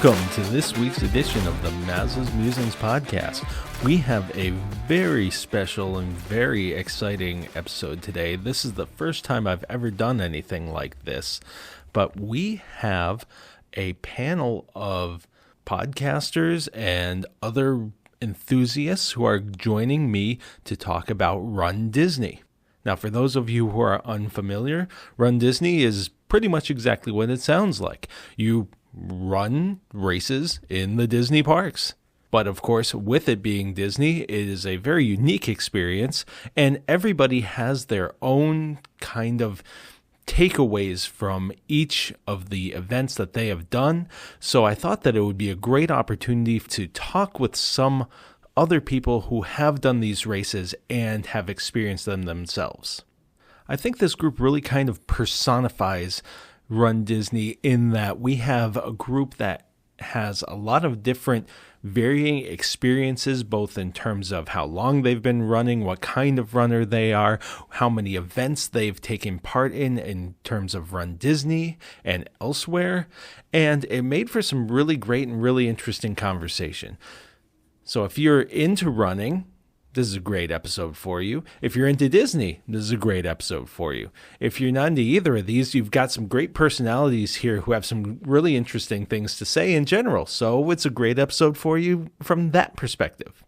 Welcome to this week's edition of the Maz's Musings Podcast. We have a very special and very exciting episode today. This is the first time I've ever done anything like this, but we have a panel of podcasters and other enthusiasts who are joining me to talk about runDisney. Now, for those of you who are unfamiliar, runDisney is pretty much exactly what it sounds like. You run races in the Disney parks. But of course, with it being Disney, it is a very unique experience, and everybody has their own kind of takeaways from each of the events that they have done. So I thought that it would be a great opportunity to talk with some other people who have done these races and have experienced them themselves. I think this group really kind of personifies runDisney in that we have a group that has a lot of different varying experiences, both in terms of how long they've been running, what kind of runner they are, how many events they've taken part in terms of runDisney and elsewhere. And it made for some really great and really interesting conversation. So if you're into running, this is a great episode for you. If you're into Disney, this is a great episode for you. If you're not into either of these, you've got some great personalities here who have some really interesting things to say in general. So it's a great episode for you from that perspective.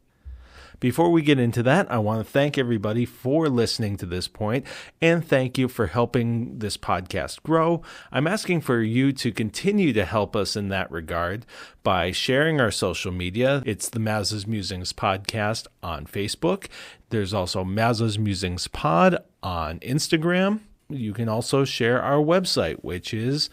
Before we get into that, I want to thank everybody for listening to this point, and thank you for helping this podcast grow. I'm asking for you to continue to help us in that regard by sharing our social media. It's the Maz's Musings Podcast on Facebook. There's also Maz's Musings Pod on Instagram. You can also share our website, which is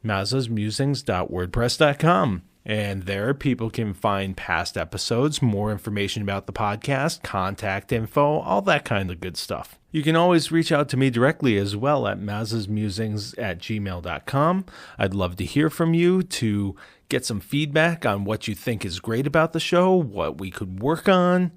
mazasmusings.wordpress.com. And there, people can find past episodes, more information about the podcast, contact info, all that kind of good stuff. You can always reach out to me directly as well at mazasmusings@gmail.com. I'd love to hear from you to get some feedback on what you think is great about the show, what we could work on.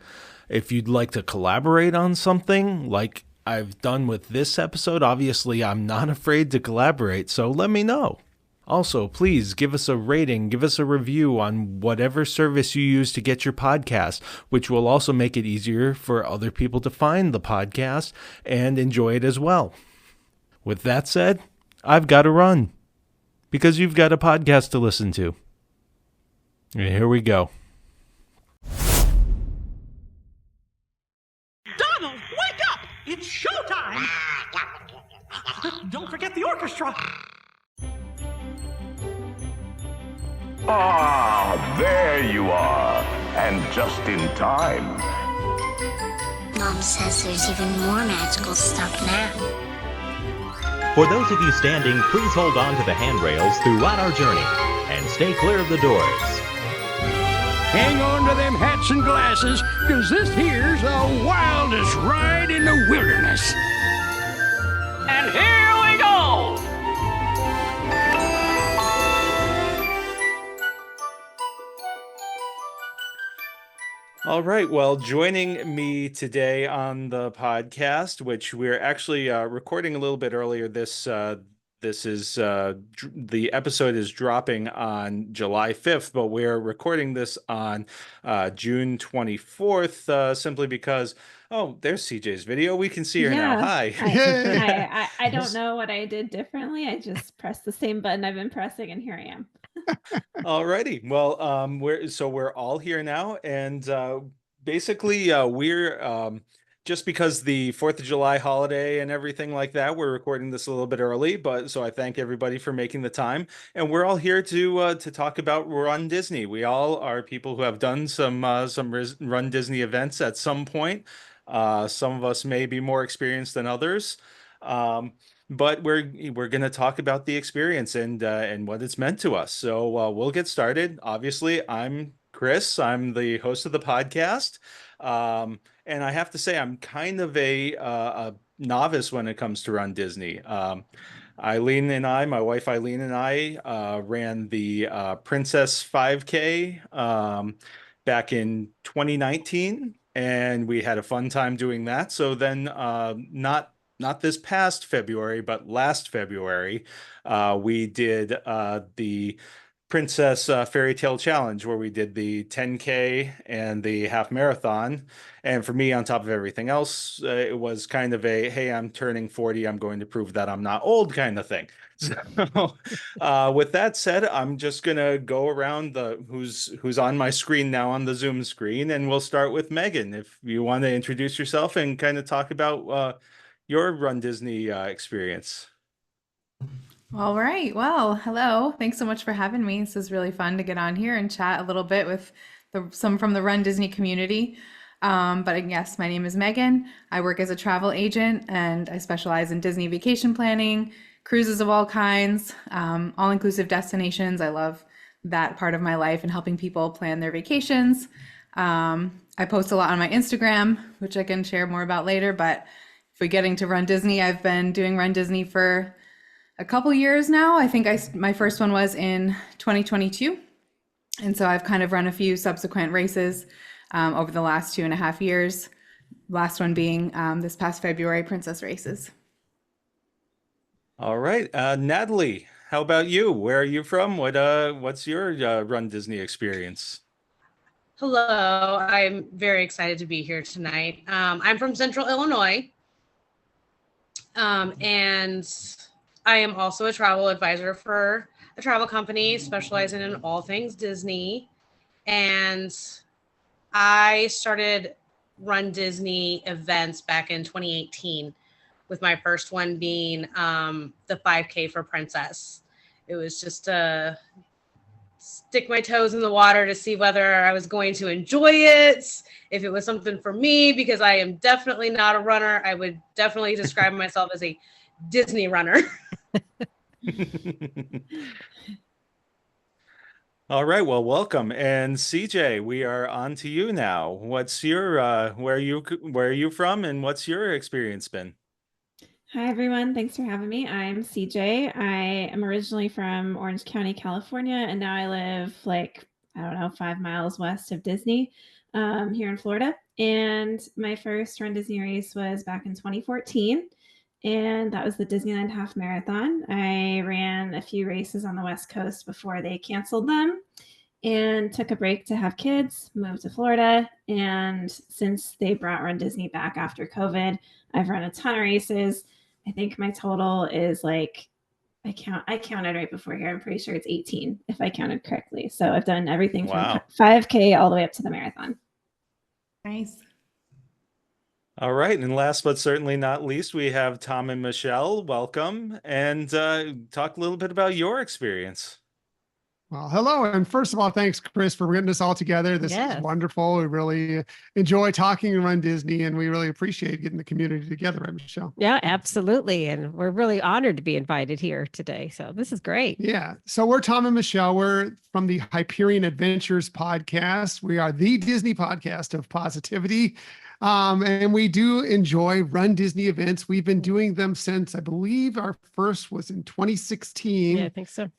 If you'd like to collaborate on something like I've done with this episode, obviously I'm not afraid to collaborate, so let me know. Also, please give us a rating, give us a review on whatever service you use to get your podcast, which will also make it easier for other people to find the podcast and enjoy it as well. With that said, I've got to run because you've got a podcast to listen to. And here we go. Donald, wake up! It's showtime! Don't forget the orchestra! Ah, there you are. And just in time. Mom says there's even more magical stuff now. For those of you standing, please hold on to the handrails throughout our journey and stay clear of the doors. Hang on to them hats and glasses, cause this here's the wildest ride in the wilderness. And here we go! All right. Well, joining me today on the podcast, which we're actually recording a little bit earlier. This is the episode is dropping on July 5th, but we're recording this on June 24th, simply because, oh, there's CJ's video. We can see her now. Hi. I don't know what I did differently. I just pressed the same button I've been pressing, and here I am. All righty. Well, we're all here now, and basically we're just because the 4th of July holiday and everything like that, we're recording this a little bit early, but so I thank everybody for making the time, and we're all here to talk about runDisney. We all are people who have done some runDisney events at some point. Some of us may be more experienced than others. But we're going to talk about the experience and what it's meant to us. So we'll get started. Obviously, I'm Chris. I'm the host of the podcast. And I have to say, I'm kind of a novice when it comes to runDisney. Eileen and I, my wife Eileen and I, ran the Princess 5K back in 2019, and we had a fun time doing that. So then, not this past February, but last February, we did the Princess Fairy Tale Challenge, where we did the 10K and the half marathon. And for me, on top of everything else, it was kind of a, hey, I'm turning 40, I'm going to prove that I'm not old kind of thing. So with that said, I'm just gonna go around the who's on my screen now on the Zoom screen, and we'll start with Megan. If you want to introduce yourself and kind of talk about your Run Disney experience. All right. Well, hello. Thanks so much for having me. This is really fun to get on here and chat a little bit with some from the Run Disney community. But yes, my name is Megan. I work as a travel agent and I specialize in Disney vacation planning, cruises of all kinds, all-inclusive destinations. I love that part of my life and helping people plan their vacations. I post a lot on my Instagram, which I can share more about later. But if we're getting to Run Disney, I've been doing Run Disney for a couple years now. I think my first one was in 2022. And so I've kind of run a few subsequent races over the last 2.5 years. Last one being this past February, Princess Races. All right. Natalie, how about you? Where are you from? What's your Run Disney experience? Hello, I'm very excited to be here tonight. I'm from Central Illinois. And I am also a travel advisor for a travel company specializing in all things Disney. And I started Run Disney events back in 2018, with my first one being the 5K for Princess. It was just to stick my toes in the water to see whether I was going to enjoy it, if it was something for me, because I am definitely not a runner. I would definitely describe myself as a Disney runner. All right, well, welcome. And CJ, we are on to you now. What's your where are you from, and what's your experience been? Hi, everyone. Thanks for having me. I'm CJ. I am originally from Orange County, California, and now I live 5 miles west of Disney here in Florida. And my first Run Disney race was back in 2014. And that was the Disneyland Half Marathon. I ran a few races on the West Coast before they canceled them and took a break to have kids, moved to Florida. And since they brought Run Disney back after COVID, I've run a ton of races. I think my total is I counted right before here. I'm pretty sure it's 18 if I counted correctly. So I've done everything from 5K all the way up to the marathon. Nice. All right. And last but certainly not least, we have Tom and Michelle. Welcome. And talk a little bit about your experience. Well, hello. And first of all, thanks, Chris, for getting us all together. This is wonderful. We really enjoy talking and Run Disney, and we really appreciate getting the community together, right, Michelle? Yeah, absolutely. And we're really honored to be invited here today. So this is great. Yeah. So we're Tom and Michelle. We're from the Hyperion Adventures Podcast. We are the Disney podcast of positivity. And we do enjoy Run Disney events. We've been doing them since, I believe, our first was in 2016. Yeah, I think so.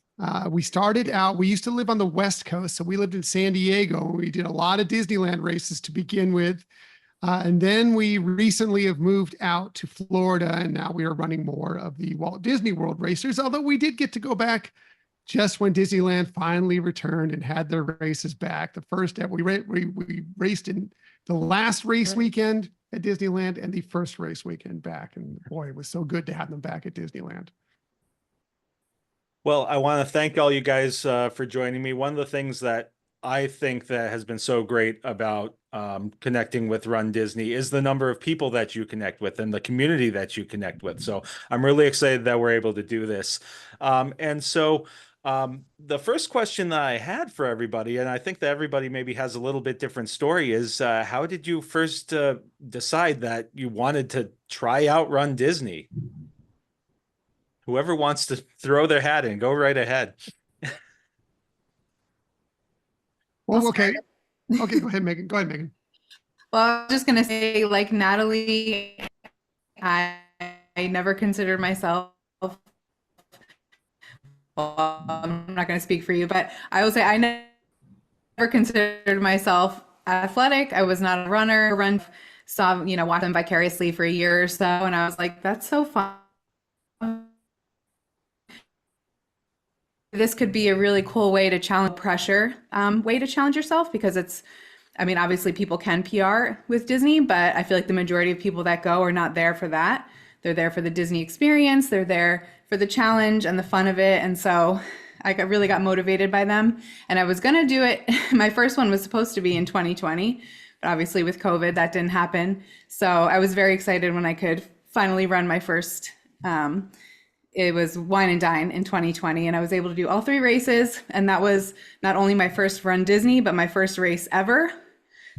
We started out, we used to live on the West Coast. So we lived in San Diego. We did a lot of Disneyland races to begin with. And then we recently have moved out to Florida, and now we are running more of the Walt Disney World racers. Although we did get to go back just when Disneyland finally returned and had their races back. The first ever, we raced in the last race weekend at Disneyland and the first race weekend back. And boy, it was so good to have them back at Disneyland. Well, I want to thank all you guys for joining me. One of the things that I think that has been so great about connecting with Run Disney is the number of people that you connect with and the community that you connect with. So I'm really excited that we're able to do this. And so the first question that I had for everybody, and I think that everybody maybe has a little bit different story, is how did you first decide that you wanted to try out Run Disney? Whoever wants to throw their hat in, go right ahead. Well, okay. Okay, go ahead, Megan. Go ahead, Megan. Well, I was just going to say, like Natalie, I never considered myself, well, I'm not going to speak for you, but I will say I never considered myself athletic. I was not a runner. Watched them vicariously for a year or so, and I was like, that's so fun. this could be a really cool way to challenge pressure, way to challenge yourself, because obviously people can PR with Disney, but I feel like the majority of people that go are not there for that. They're there for the Disney experience. They're there for the challenge and the fun of it. And so I really got motivated by them. And I was going to do it. My first one was supposed to be in 2020, but obviously with COVID, that didn't happen. So I was very excited when I could finally run my first, it was Wine and Dine in 2020. And I was able to do all 3 races. And that was not only my first Run Disney, but my first race ever.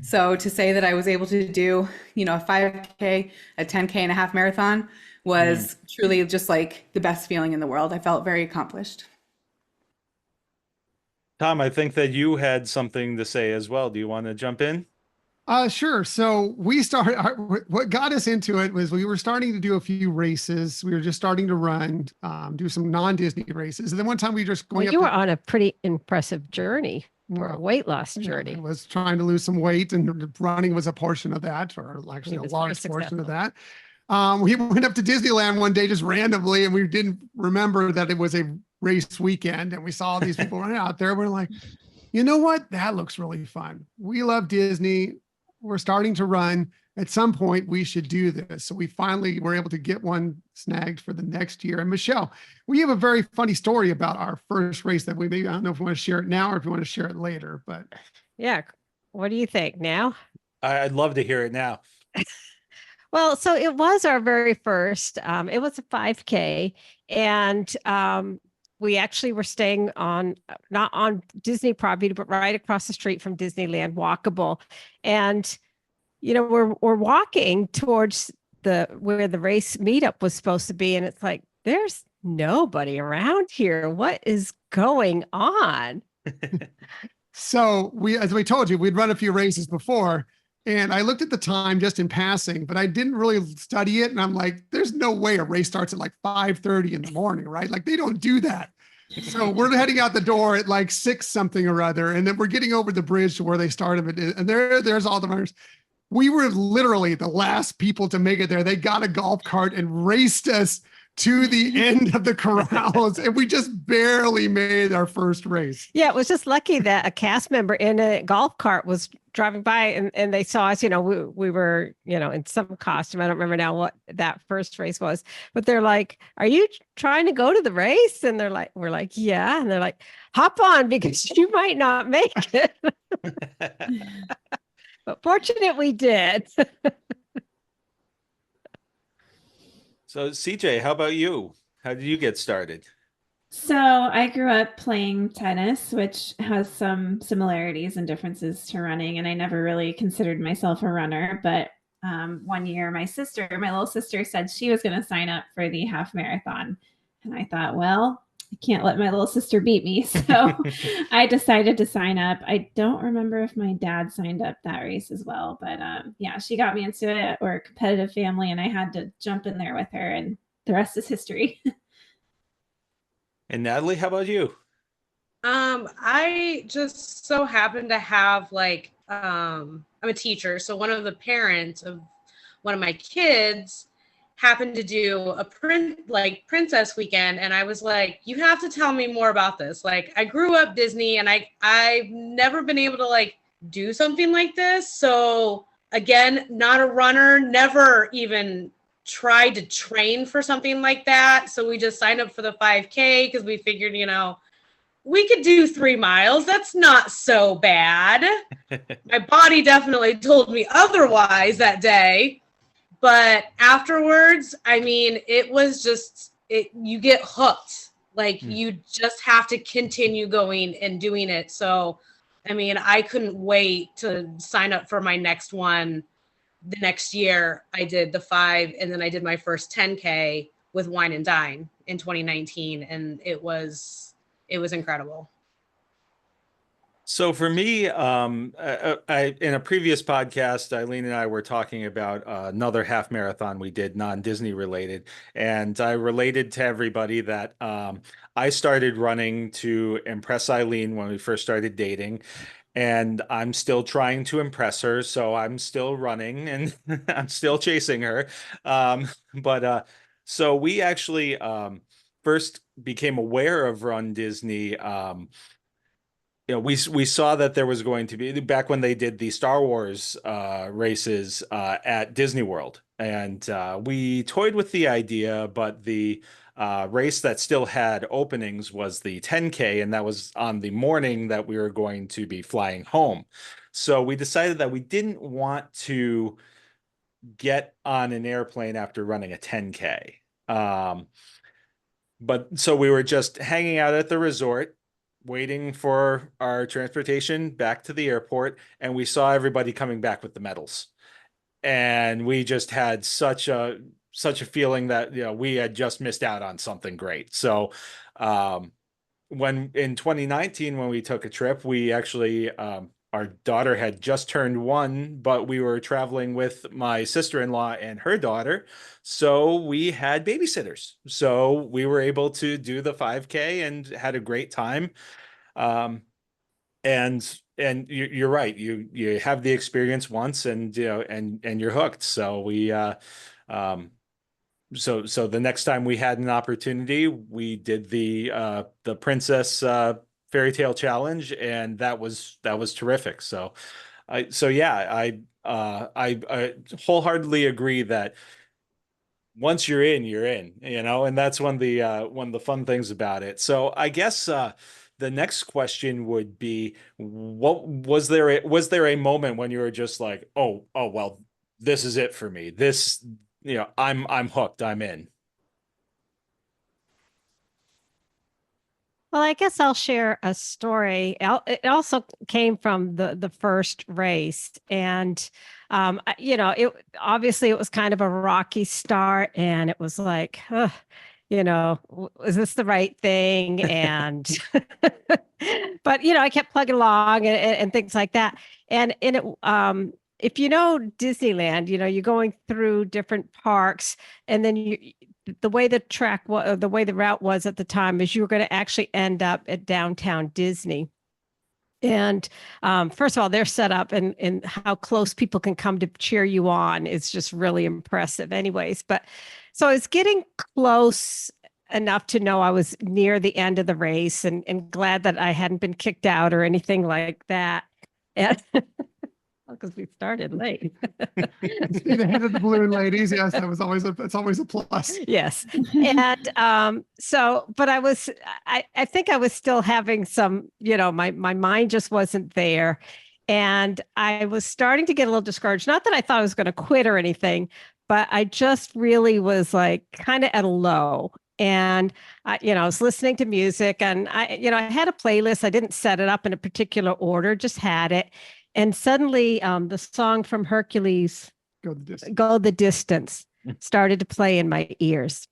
So to say that I was able to do, a 5K, a 10K and a half marathon was truly just like the best feeling in the world. I felt very accomplished. Tom, I think that you had something to say as well. Do you want to jump in? Sure. So what got us into it was we were starting to do a few races. We were just starting to run, do some non-Disney races. And then one time we just going you were on a pretty impressive journey. For a weight loss journey. I was trying to lose some weight, and running was a portion of that, or actually a large portion of that. We went up to Disneyland one day just randomly, and we didn't remember that it was a race weekend, and we saw all these people running out there. We're like, you know what? That looks really fun. We love Disney. We're starting to run. At some point, we should do this. So we finally were able to get one snagged for the next year. And Michelle, we have a very funny story about our first race that I don't know if we want to share it now or if you want to share it later, but. Yeah. What do you think now? I'd love to hear it now. Well, so it was our very first, it was a 5K, and we actually were staying not on Disney property, but right across the street from Disneyland, walkable. And we're walking towards where the race meetup was supposed to be. And it's like, there's nobody around here. What is going on? So as we told you, we'd run a few races before, and I looked at the time just in passing, but I didn't really study it. And I'm like, there's no way a race starts at like 5:30 in the morning, right? Like they don't do that. So we're heading out the door at like 6 something or other. And then we're getting over the bridge to where they started. And there's all the runners. We were literally the last people to make it there. They got a golf cart and raced us to the end of the corrals, and we just barely made our first race. Yeah, it was just lucky that a cast member in a golf cart was driving by, and they saw us. We were, in some costume. I don't remember now what that first race was, but they're like, "Are you trying to go to the race?" And we're like, "Yeah." And they're like, "Hop on because you might not make it." But fortunate we did. So CJ, how about you? How did you get started? So I grew up playing tennis, which has some similarities and differences to running. And I never really considered myself a runner. But one year, my little sister said she was going to sign up for the half marathon. And I thought, well, I can't let my little sister beat me. So I decided to sign up. I don't remember if my dad signed up that race as well, but yeah, she got me into it. We're a competitive family, and I had to jump in there with her, and the rest is history. And Natalie, how about you? I just so happen to have I'm a teacher. So one of the parents of one of my kids happened to do a princess weekend, and I was like, you have to tell me more about this. Like, I grew up Disney, and I've never been able to do something like this. So again, not a runner, never even tried to train for something like that. So we just signed up for the 5K because we figured, we could do 3 miles. That's not so bad. My body definitely told me otherwise that day. But afterwards, it was just, you get hooked. You just have to continue going and doing it. So, I couldn't wait to sign up for my next one. The next year, I did the 5, and then I did my first 10K with Wine and Dine in 2019. And it was incredible. So for me, in a previous podcast, Eileen and I were talking about another half marathon we did, non-Disney related. And I related to everybody that I started running to impress Eileen when we first started dating. And I'm still trying to impress her. So I'm still running and I'm still chasing her. So we actually first became aware of Run Disney, we saw that there was going to be, back when they did the Star Wars races at Disney World, and we toyed with the idea, but the race that still had openings was the 10K, and that was on the morning that we were going to be flying home. So we decided that we didn't want to get on an airplane after running a 10K. But so we were just hanging out at the resort, waiting for our transportation back to the airport, and we saw everybody coming back with the medals. And we just had such a feeling that, we had just missed out on something great. So when in 2019, when we took a trip, we actually our daughter had just turned 1, but we were traveling with my sister-in-law and her daughter. So we had babysitters. So we were able to do the 5K and had a great time. And you're right. You have the experience once, and and you're hooked. So we so the next time we had an opportunity, we did the Princess Fairy Tale Challenge, and that was terrific. So I wholeheartedly agree that once you're in, and that's one of the fun things about it. So I guess the next question would be, what was there a moment when you were just like, oh well, this is it for me. This, I'm hooked, I'm in. Well, I guess I'll share a story. It also came from the first race, and it obviously it was kind of a rocky start, and it was like, is this the right thing? And but I kept plugging along and things like that, and it if you know Disneyland, you're going through different parks, and then the way the track was, the way the route was at the time, is you were going to actually end up at downtown Disney. And first of all, they're set up, and how close people can come to cheer you on is just really impressive anyways. But so I was getting close enough to know I was near the end of the race, and glad that I hadn't been kicked out or anything like that. And because we started late. The head of the balloon, ladies. Yes, that's always a plus. Yes. And but I think I was still having some, my mind just wasn't there. And I was starting to get a little discouraged. Not that I thought I was going to quit or anything, but I just really was like kind of at a low. And I was listening to music, and I had a playlist. I didn't set it up in a particular order, just had it. And suddenly the song from Hercules, Go the Distance, started to play in my ears.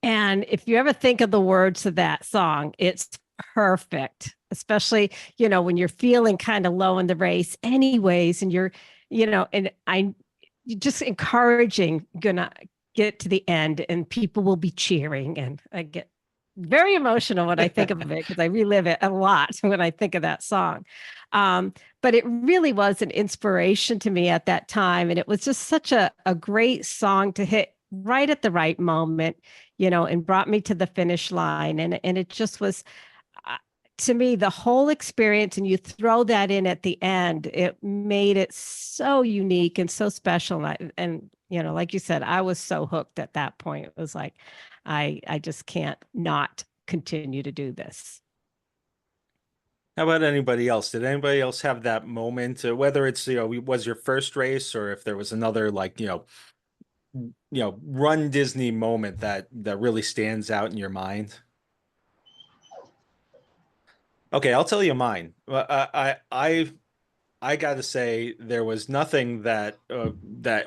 And if you ever think of the words of that song, it's perfect, especially, when you're feeling kind of low in the race anyways, and you're, and you're just encouraging, gonna get to the end and people will be cheering. And I get very emotional when I think of it, because I relive it a lot when I think of that song. But it really was an inspiration to me at that time. And it was just such a great song to hit right at the right moment, and brought me to the finish line. And it just was, to me, the whole experience. And you throw that in at the end, it made it so unique and so special. And like you said, I was so hooked at that point. It was like, I just can't not continue to do this. How about anybody else? Did anybody else have that moment, whether it's, was your first race, or if there was another, like, Run Disney moment that really stands out in your mind? Okay, I'll tell you mine. I got to say, there was nothing that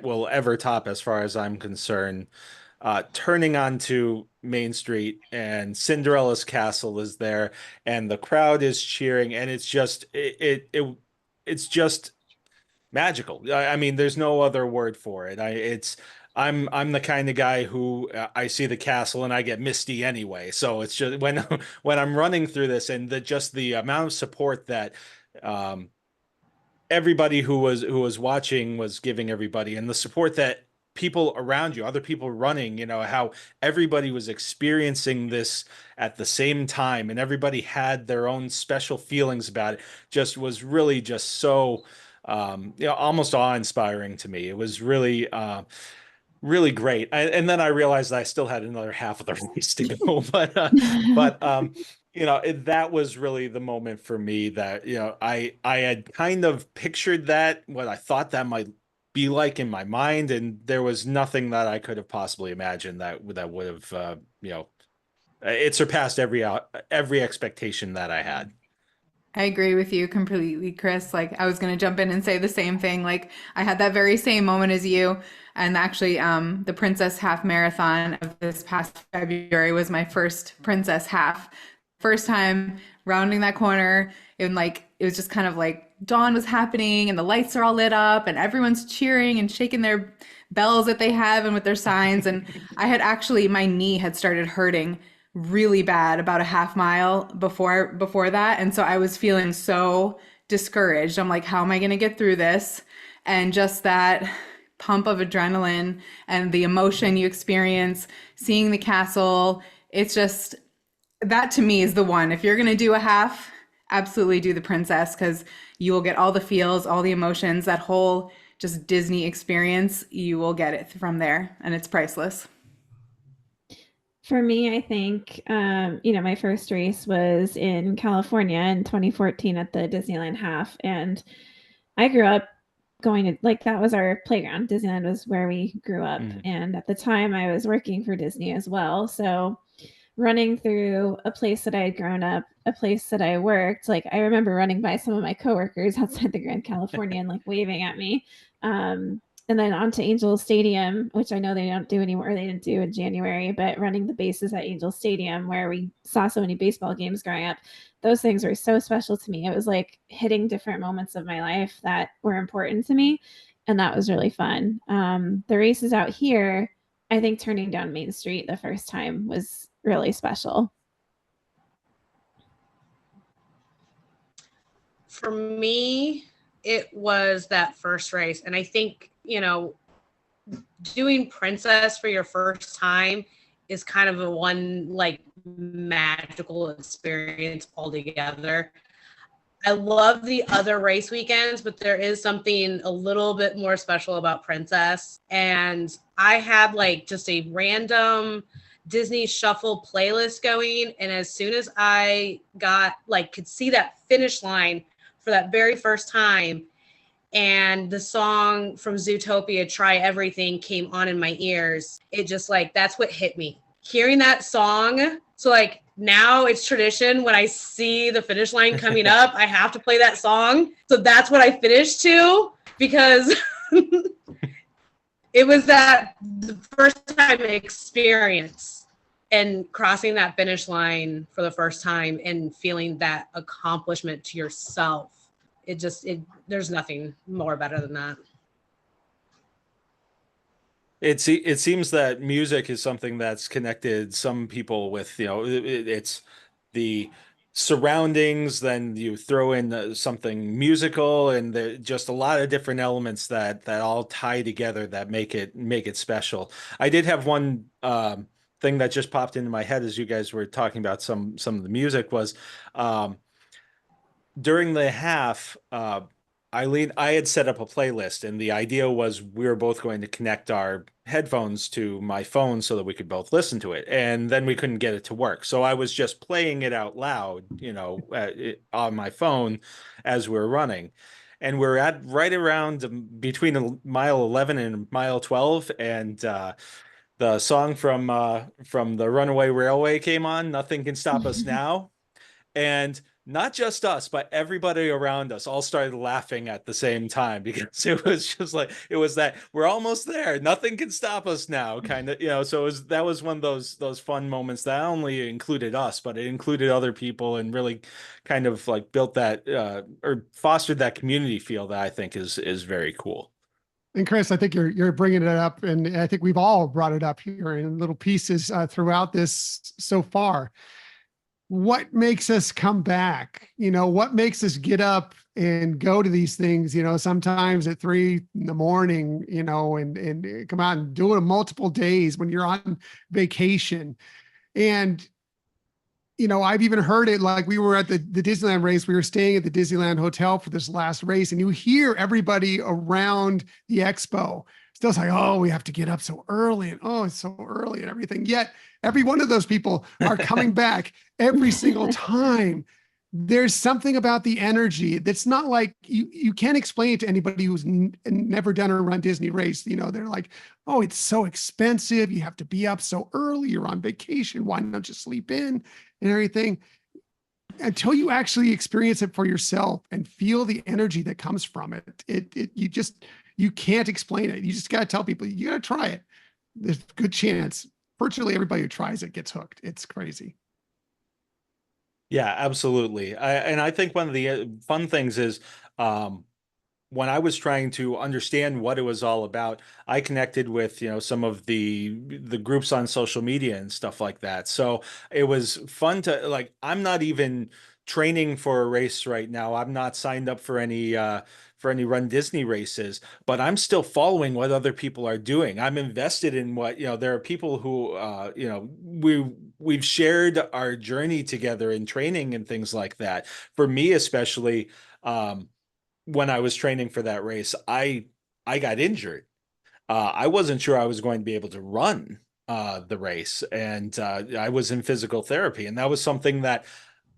will ever top, as far as I'm concerned, turning onto Main Street, and Cinderella's castle is there, and the crowd is cheering, and it's just it's just magical. I mean, there's no other word for it. I'm the kind of guy who, I see the castle and I get misty anyway. So it's just when I'm running through this, and just the amount of support that everybody who was watching was giving everybody, and the support that people around you, other people running, how everybody was experiencing this at the same time, and everybody had their own special feelings about it, just was really just so, almost awe-inspiring to me. It was really, really great. And then I realized I still had another half of the race to go, that was really the moment for me that, I had kind of pictured that, what I thought that might be like in my mind, and there was nothing that I could have possibly imagined that would have, it surpassed every expectation that I had. I agree with you completely, Chris. Like, I was going to jump in and say the same thing. Like, I had that very same moment as you. And actually, the Princess Half Marathon of this past February was my first Princess Half. First time rounding that corner, and it was just kind of like dawn was happening and the lights are all lit up and everyone's cheering and shaking their bells that they have and with their signs. And I had actually, my knee had started hurting really bad about a half mile before that. And so I was feeling so discouraged. I'm like, how am I going to get through this? And just that pump of adrenaline and the emotion you experience, seeing the castle, it's just, that to me is the one. If you're going to do a half, absolutely do the Princess, because you will get all the feels, all the emotions, that whole just Disney experience. You will get it from there, and it's priceless. For me, I think, my first race was in California in 2014 at the Disneyland Half. And I grew up going to, that was our playground. Disneyland was where we grew up. Mm. And at the time I was working for Disney as well. So running through a place that I had grown up, a place that I worked, I remember running by some of my coworkers outside the Grand Californian, waving at me. And then onto Angel Stadium, which I know they don't do anymore. They didn't do in January, but running the bases at Angel Stadium, where we saw so many baseball games growing up, those things were so special to me. It was like hitting different moments of my life that were important to me. And that was really fun. The races out here, I think turning down Main Street the first time was really special. For me, it was that first race. And I think, doing Princess for your first time is kind of a one magical experience altogether. I love the other race weekends, but there is something a little bit more special about Princess. And I had just a random Disney Shuffle playlist going. And as soon as I got could see that finish line for that very first time, and the song from Zootopia, Try Everything, came on in my ears, it just that's what hit me. Hearing that song. So now it's tradition when I see the finish line coming up, I have to play that song. So that's what I finished to, because it was the first time experience and crossing that finish line for the first time and feeling that accomplishment to yourself. There's nothing more better than that. It seems that music is something that's connected some people with, it's the surroundings, then you throw in something musical, and just a lot of different elements that all tie together that make it special. I did have one thing that just popped into my head as you guys were talking about some of the music was, during the half, I had set up a playlist, and the idea was we were both going to connect our headphones to my phone so that we could both listen to it, and then we couldn't get it to work. So I was just playing it out loud, on my phone as we were running. And we're at right around between mile 11 and mile 12, and the song from the Runaway Railway came on, Nothing Can Stop Us Now. And not just us, but everybody around us all started laughing at the same time, because it was just it was that we're almost there. Nothing can stop us now, kind of, so that was one of those fun moments that not only included us, but it included other people, and really kind of built that or fostered that community feel that I think is very cool. And Chris, I think you're bringing it up, and I think we've all brought it up here in little pieces throughout this so far. What makes us come back? What makes us get up and go to these things, sometimes at 3 a.m, and come out and do it multiple days when you're on vacation. And, I've even heard it, like we were at the Disneyland race. We were staying at the Disneyland Hotel for this last race, and you hear everybody around the expo still say, oh, we have to get up so early, and oh, it's so early and everything. Yet every one of those people are coming back every single time. There's something about the energy that's not like you can't explain it to anybody who's never done a Run Disney race. They're like, oh, it's so expensive. You have to be up so early. You're on vacation. Why not just sleep in and everything? Until you actually experience it for yourself and feel the energy that comes from it, you can't explain it. You just got to tell people, you got to try it. There's a good chance virtually everybody who tries it gets hooked. It's crazy. Yeah, absolutely. I think one of the fun things is when I was trying to understand what it was all about, I connected with, some of the groups on social media and stuff like that. So it was fun to, like, I'm not even training for a race right now. I'm not signed up for any Run Disney races, but I'm still following what other people are doing. I'm invested in what, there are people who, we've shared our journey together in training and things like that. For me, especially, when I was training for that race, I got injured. I wasn't sure I was going to be able to run the race, and I was in physical therapy, and that was something that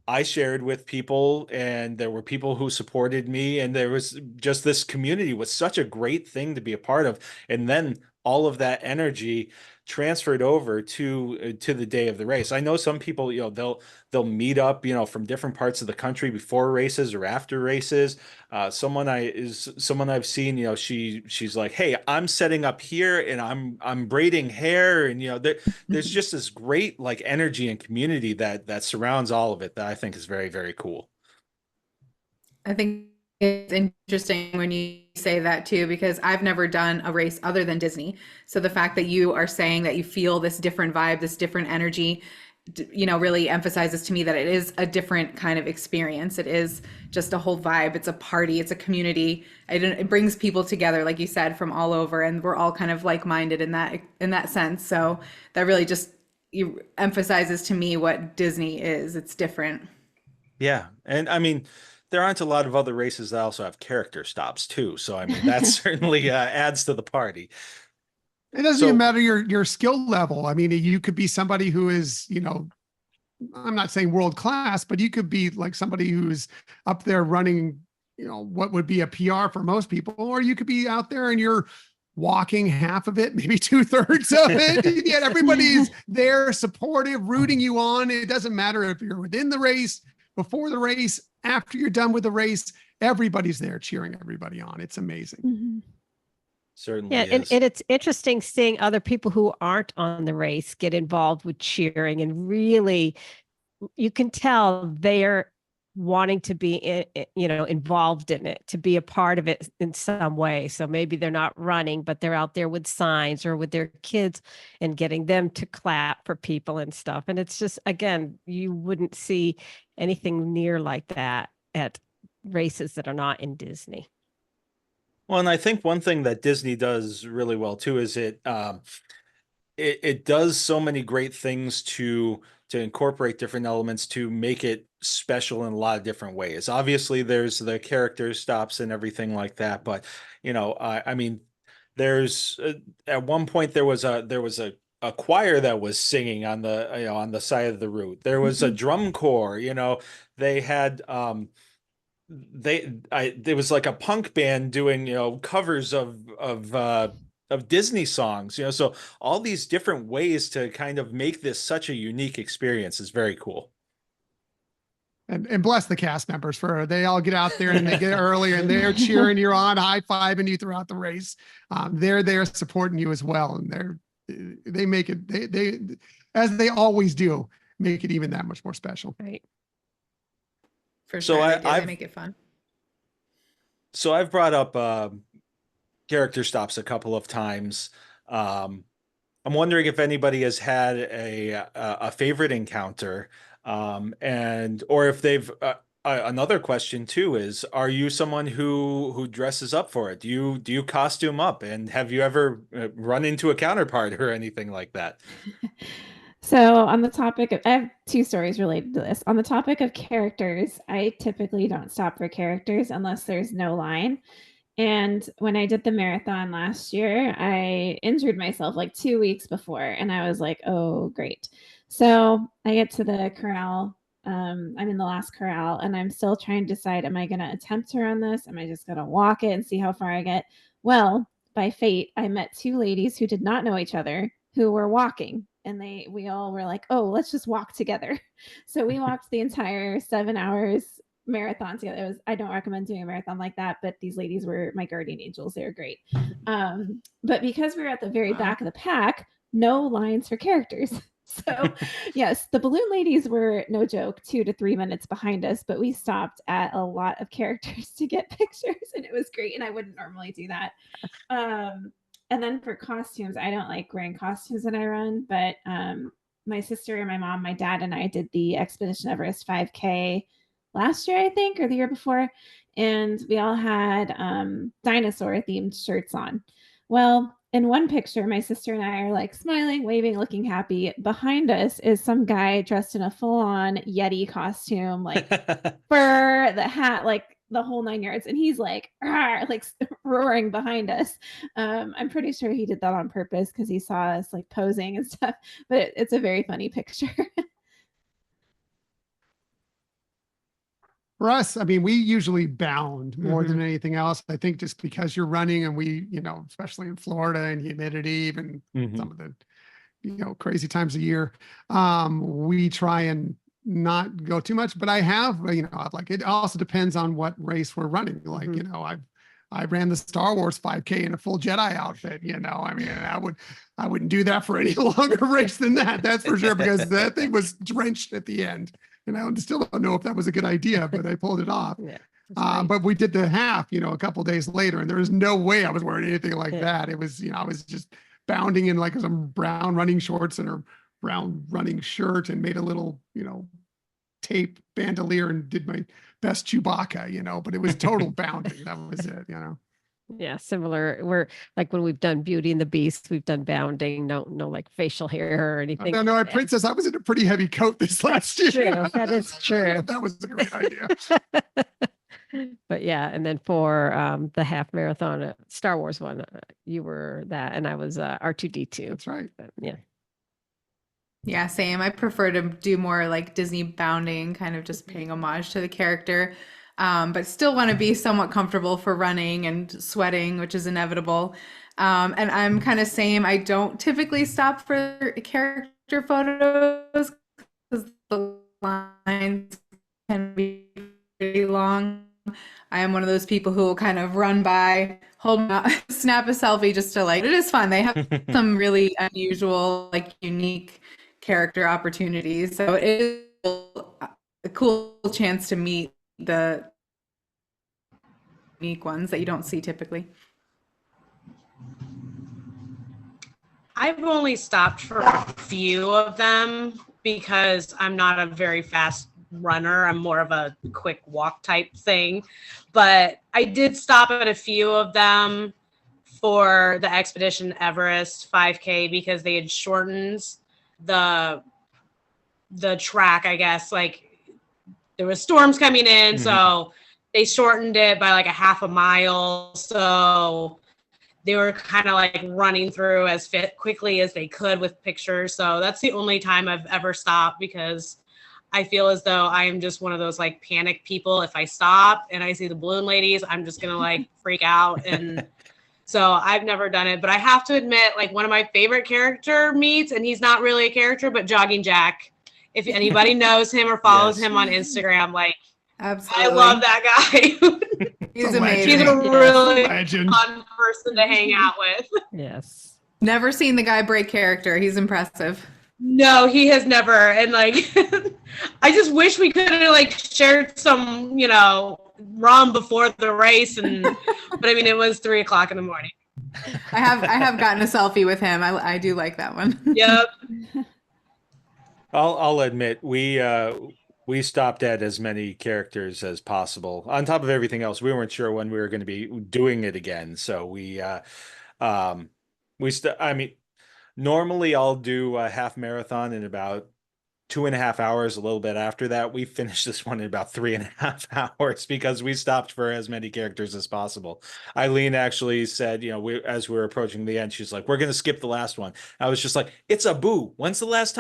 I shared with people, and there were people who supported me, and there was just this community was such a great thing to be a part of. And then all of that energy transferred over to the day of the race. I know some people, they'll meet up, from different parts of the country before races or after races. Someone I've seen, she's like, hey, I'm setting up here and I'm braiding hair, and there's just this great like energy and community that surrounds all of it that I think is very, very cool. I think it's interesting when you say that too, because I've never done a race other than Disney. So the fact that you are saying that you feel this different vibe, this different energy, really emphasizes to me that it is a different kind of experience. It is just a whole vibe. It's a party. It's a community. It brings people together, like you said, from all over, and we're all kind of like-minded in that sense. So that really just emphasizes to me what Disney is. It's different. Yeah, and I mean, there aren't a lot of other races that also have character stops too. So I mean, that certainly adds to the party. It doesn't even matter your skill level. I mean, you could be somebody who is, I'm not saying world class, but you could be like somebody who's up there running, what would be a PR for most people, or you could be out there and you're walking half of it, maybe 2/3 of it. Yet everybody's there, supportive, rooting you on. It doesn't matter if you're within the race, before the race, after you're done with the race, everybody's there cheering everybody on. It's amazing. Mm-hmm. Certainly yeah, is. and it's interesting seeing other people who aren't on the race get involved with cheering, and really you can tell they're wanting to be involved in it, to be a part of it in some way. So maybe they're not running, but they're out there with signs or with their kids and getting them to clap for people and stuff. And it's just, again, you wouldn't see anything near like that at races that are not in Disney. Well, and I think one thing that Disney does really well too is it does so many great things to incorporate different elements to make it special in a lot of different ways. Obviously, there's the character stops and everything like that, but I mean, there's at one point there was a choir that was singing on the on the side of the route. There was a drum corps. They had there was like a punk band doing covers of Disney songs, so all these different ways to kind of make this such a unique experience is very cool. And bless the cast members they all get out there and they get earlier and they're cheering you on, high-fiving you throughout the race. They're there supporting you as well, and they make it they as they always do, make it even that much more special. Right. For sure, they make it fun. So I've brought up character stops a couple of times. I'm wondering if anybody has had a favorite encounter, or if they've another question too is, are you someone who dresses up for it? Do you costume up? And have you ever run into a counterpart or anything like that? So on the topic of, I have two stories related to this. On the topic of characters, I typically don't stop for characters unless there's no line. And when I did the marathon last year, I injured myself like 2 weeks before, and I was like, oh, great. So I get to the corral. I'm in the last corral, and I'm still trying to decide, am I going to attempt to run this? Am I just going to walk it and see how far I get? Well, by fate, I met two ladies who did not know each other who were walking, and we all were like, oh, let's just walk together. So we walked the entire 7 hours marathon together. I don't recommend doing a marathon like that, but these ladies were my guardian angels. They were great. But because we were at the very back of the pack, no lines for characters. So yes, the balloon ladies were, no joke, 2 to 3 minutes behind us, but we stopped at a lot of characters to get pictures, and it was great. And I wouldn't normally do that. And then for costumes, I don't like wearing costumes when I run, but my sister, my mom, my dad, and I did the Expedition Everest 5K last year, I think, or the year before. And we all had dinosaur themed shirts on. Well, in one picture, my sister and I are like smiling, waving, looking happy. Behind us is some guy dressed in a full-on Yeti costume, like fur, the hat, like the whole 9 yards. And he's like roaring behind us. I'm pretty sure he did that on purpose because he saw us like posing and stuff. But it's a very funny picture. For us, I mean, we usually bound more than anything else. I think just because you're running, and we, especially in Florida and humidity, even some of the, crazy times of year, we try and not go too much. But I have, like, it also depends on what race we're running. Like, I ran the Star Wars 5K in a full Jedi outfit. I mean, I wouldn't do that for any longer race than that. That's for sure, because that thing was drenched at the end. And I still don't know if that was a good idea, but I pulled it off. But we did the half, a couple days later, and there was no way I was wearing anything like that. It was, I was just bounding in like some brown running shorts and a brown running shirt, and made a little, tape bandolier and did my best Chewbacca, but it was total bounding. That was it, Yeah, similar. We're like, when we've done Beauty and the Beast, we've done bounding, no like facial hair or anything. No, Princess, I was in a pretty heavy coat this last year. True. That is true. That was a great idea. But yeah, and then for the half marathon Star Wars one, you were that, and I was R2D2. That's right. But, yeah. Yeah, same. I prefer to do more like Disney bounding, kind of just paying homage to the character. But still want to be somewhat comfortable for running and sweating, which is inevitable. And I'm kind of same. I don't typically stop for character photos because the lines can be pretty long. I am one of those people who will kind of run by, snap a selfie just to like, it is fun. They have some really unusual, like unique character opportunities. So it is a cool chance to meet the unique ones that you don't see typically. I've only stopped for a few of them because I'm not a very fast runner. I'm more of a quick walk type thing. But I did stop at a few of them for the Expedition Everest 5K because they had shortened the track, I guess. Like, there was storms coming in, so they shortened it by like a half a mile. So they were kind of like running through as quickly as they could with pictures. So that's the only time I've ever stopped, because I feel as though I am just one of those like panic people. If I stop and I see the balloon ladies, I'm just going to like freak out. And so I've never done it. But I have to admit, like, one of my favorite character meets, and he's not really a character, but Jogging Jack. If anybody knows him or follows him on Instagram, like, absolutely, I love that guy. He's amazing. He's a really fun person to hang out with. Yes. Never seen the guy break character. He's impressive. No, he has never. And like, I just wish we could have like shared some, rum before the race. But I mean, it was 3:00 in the morning. I have gotten a selfie with him. I do like that one. Yep. I'll admit we we stopped at as many characters as possible. On top of everything else, we weren't sure when we were going to be doing it again. So um, I mean, normally I'll do a half marathon in about 2.5 hours. A little bit after that, we finished this one in about 3.5 hours because we stopped for as many characters as possible. Eileen actually said, as we were approaching the end, she's like, "We're going to skip the last one." I was just like, "It's a boo. When's the next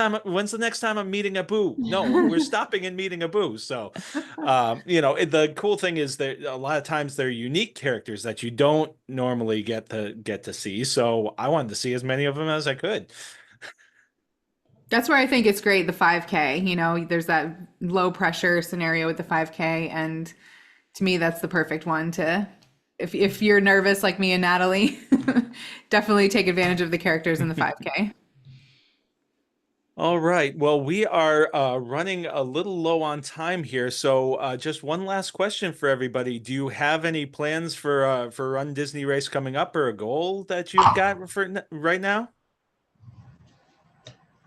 time I'm meeting a boo?" No, we're stopping and meeting a boo. So, the cool thing is that a lot of times they're unique characters that you don't normally get to see. So I wanted to see as many of them as I could. That's where I think it's great, the 5K. There's that low pressure scenario with the 5K. And to me, that's the perfect one to, if you're nervous like me and Natalie, definitely take advantage of the characters in the 5K. All right. Well, we are running a little low on time here. So just one last question for everybody. Do you have any plans for Run Disney race coming up, or a goal that you've got for right now?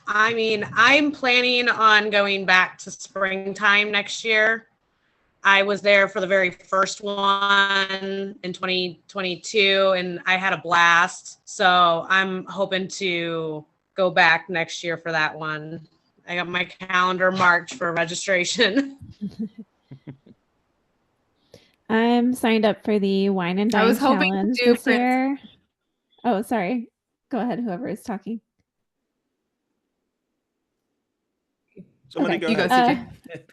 I mean, I'm planning on going back to springtime next year. I was there for the very first one in 2022, and I had a blast. So I'm hoping to go back next year for that one. I got my calendar marked for registration. I'm signed up for the Wine and Dine I was hoping challenge to do this year. Oh, sorry. Go ahead, whoever is talking. Somebody Okay. go ahead.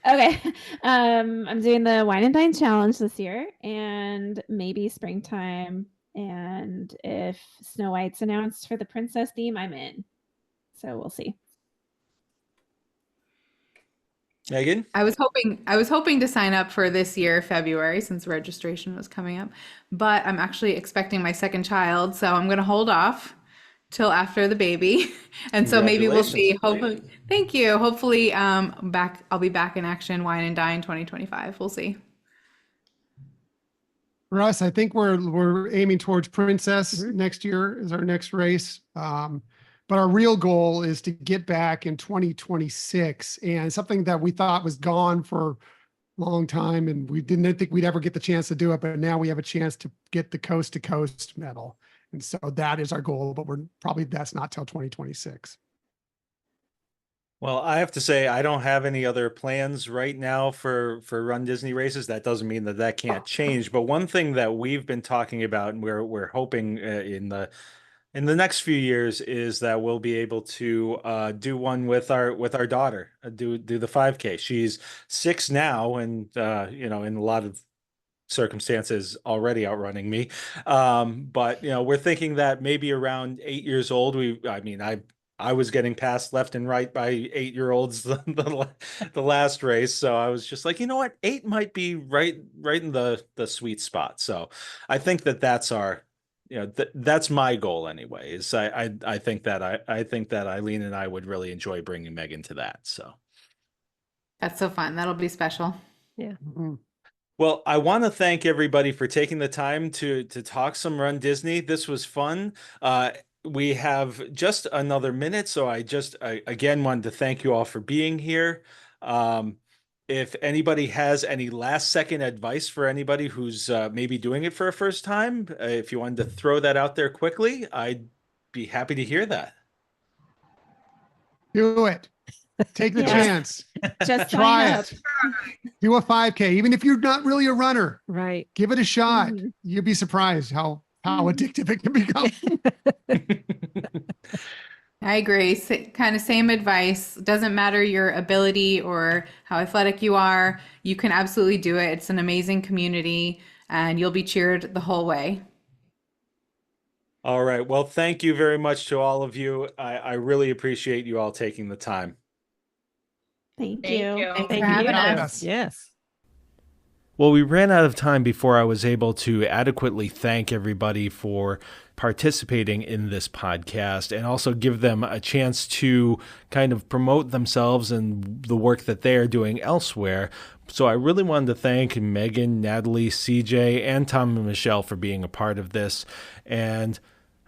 Okay. I'm doing the Wine and Dine challenge this year, and maybe springtime. And if Snow White's announced for the princess theme, I'm in. So we'll see. Megan? I was hoping to sign up for this year, February, since registration was coming up, but I'm actually expecting my second child, so I'm going to hold off till after the baby. And so maybe we'll see. Hopefully, thank you. Hopefully, I'll be back in action, Wine and Dine 2025. We'll see. For us, I think we're aiming towards Princess next year is our next race. But our real goal is to get back in 2026, and something that we thought was gone for a long time, and we didn't think we'd ever get the chance to do it, but now we have a chance to get the coast to coast medal. And so that is our goal, but that's not till 2026. Well, I have to say, I don't have any other plans right now for Run Disney races. That doesn't mean that can't change. But one thing that we've been talking about, and we're hoping in the next few years, is that we'll be able to do one with our daughter, do the 5K. She's 6 now, and in a lot of circumstances already outrunning me. But we're thinking that maybe around 8 years old, I was getting passed left and right by 8-year-olds the last race. So I was just like, you know what, 8 might be right in the sweet spot. So I think that's our, that's my goal anyway. Is I think that Eileen and I would really enjoy bringing Megan to that. So that's so fun. That'll be special. Yeah. Mm-hmm. Well, I want to thank everybody for taking the time to talk some Run Disney. This was fun. We have just another minute, so I again wanted to thank you all for being here. If anybody has any last second advice for anybody who's maybe doing it for a first time, if you wanted to throw that out there quickly, I'd be happy to hear that. Do it. Take the chance. Just try sign it. Do a 5K, even if you're not really a runner. Right. Give it a shot. You'll be surprised how addictive it can become. I agree. Kind of same advice. Doesn't matter your ability or how athletic you are. You can absolutely do it. It's an amazing community, and you'll be cheered the whole way. All right. Well, thank you very much to all of you. I really appreciate you all taking the time. Thank you. Thanks for having us. Yes. Well, we ran out of time before I was able to adequately thank everybody for participating in this podcast, and also give them a chance to kind of promote themselves and the work that they are doing elsewhere. So I really wanted to thank Megan, Natalie, CJ, and Tom and Michelle for being a part of this. And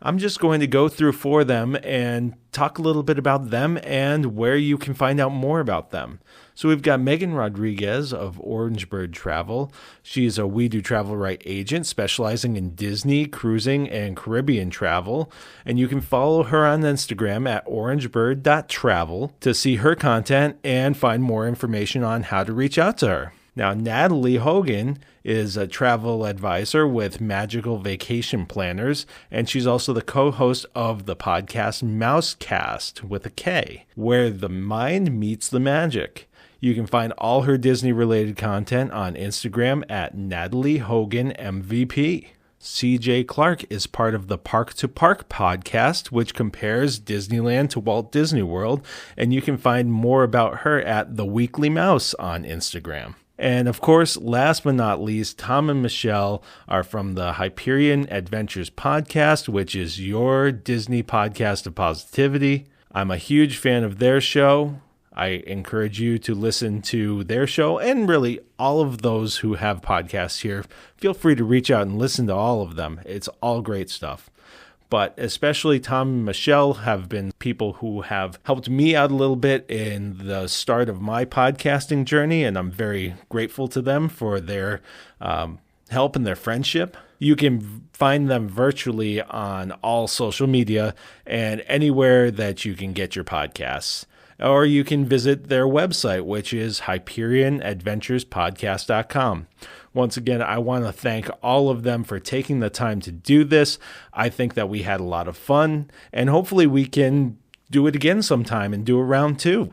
I'm just going to go through 4 of them and talk a little bit about them and where you can find out more about them. So we've got Megan Rodriguez of Orangebird Travel. She's a We Do Travel Right agent specializing in Disney, cruising, and Caribbean travel. And you can follow her on Instagram at orangebird.travel to see her content and find more information on how to reach out to her. Now, Natalie Hogan is a travel advisor with Magical Vacation Planners, and she's also the co-host of the podcast MouseKast with a K, where the mind meets the magic. You can find all her Disney-related content on Instagram at Natalie Hogan MVP. CJ Clark is part of the Park to Park podcast, which compares Disneyland to Walt Disney World, and you can find more about her at The Weekly Mouse on Instagram. And of course, last but not least, Tom and Michelle are from the Hyperion Adventures Podcast, which is your Disney podcast of positivity. I'm a huge fan of their show. I encourage you to listen to their show, and really all of those who have podcasts here. Feel free to reach out and listen to all of them. It's all great stuff. But especially Tom and Michelle have been people who have helped me out a little bit in the start of my podcasting journey, and I'm very grateful to them for their help and their friendship. You can find them virtually on all social media and anywhere that you can get your podcasts. Or you can visit their website, which is HyperionAdventuresPodcast.com. Once again, I want to thank all of them for taking the time to do this. I think that we had a lot of fun, and hopefully we can do it again sometime and do a round 2.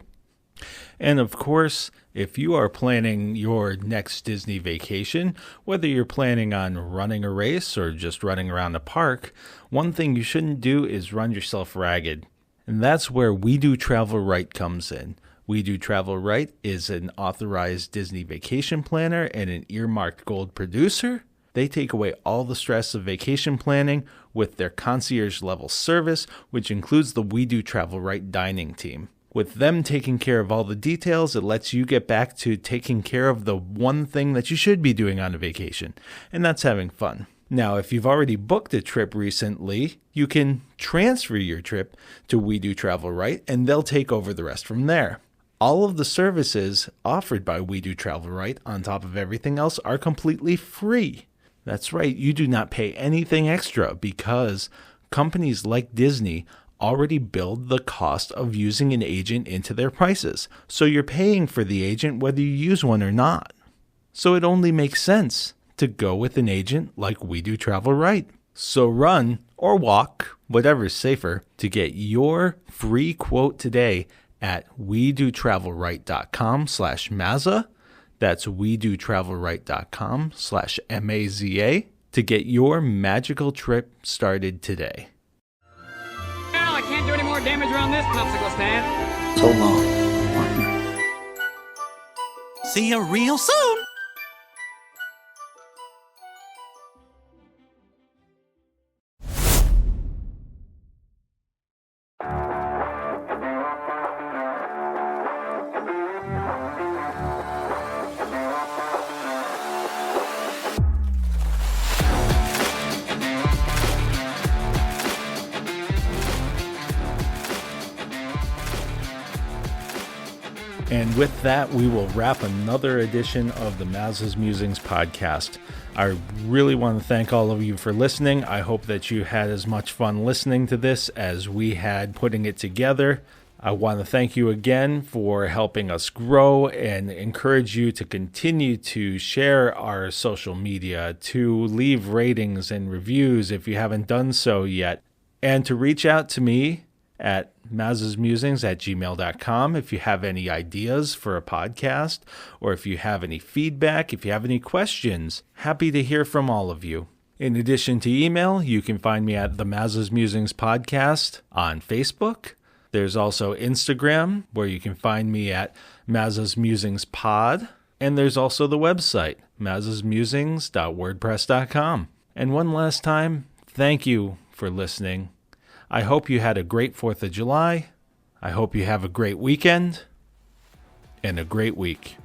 And of course, if you are planning your next Disney vacation, whether you're planning on running a race or just running around a park, one thing you shouldn't do is run yourself ragged. And that's where We Do Travel Right comes in. We Do Travel Right is an authorized Disney vacation planner and an earmarked gold producer. They take away all the stress of vacation planning with their concierge level service, which includes the We Do Travel Right dining team. With them taking care of all the details, it lets you get back to taking care of the one thing that you should be doing on a vacation, and that's having fun. Now, if you've already booked a trip recently, you can transfer your trip to We Do Travel Right, and they'll take over the rest from there. All of the services offered by We Do Travel Right, on top of everything else, are completely free. That's right, you do not pay anything extra because companies like Disney already build the cost of using an agent into their prices. So you're paying for the agent whether you use one or not. So it only makes sense to go with an agent like We Do Travel Right. So run or walk, whatever's safer, to get your free quote today at wedotravelright.com/Mazza. That's wedotravelright.com/MAZA to get your magical trip started today. Well, I can't do any more damage around this popsicle stand. So long, partner. See you real soon. And with that, we will wrap another edition of the Mazza's Musings podcast. I really want to thank all of you for listening. I hope that you had as much fun listening to this as we had putting it together. I want to thank you again for helping us grow and encourage you to continue to share our social media, to leave ratings and reviews if you haven't done so yet, and to reach out to me at mazzasmusings@gmail.com if you have any ideas for a podcast, or if you have any feedback, if you have any questions. Happy to hear from all of you. In addition to email, you can find me at the Mazza's Musings Podcast on Facebook. There's also Instagram, where you can find me at Mazza's Musings Pod. And there's also the website, mazzasmusings.wordpress.com. And one last time, thank you for listening. I hope you had a great 4th of July. I hope you have a great weekend and a great week.